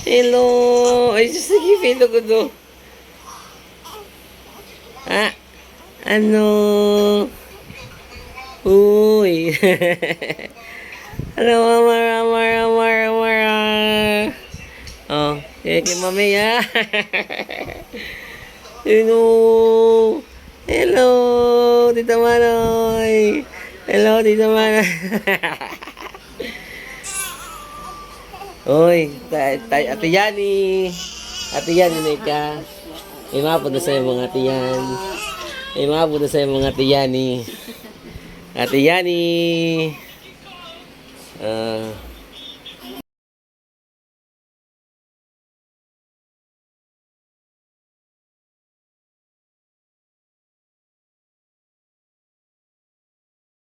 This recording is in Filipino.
Hello. Ay, sige, pilo ko do. Ano? Uy. Ano, mara. Oh, kaya mami, ha? Hello. Hello, Tita Manoy. Hello, Tita Manoy. Uy, Ate Yani. Ate Yani, Nika. Imapo na sa'yo mga Ate Yan. Imapo na sa'yo mga Ate Yani. Ate Yani.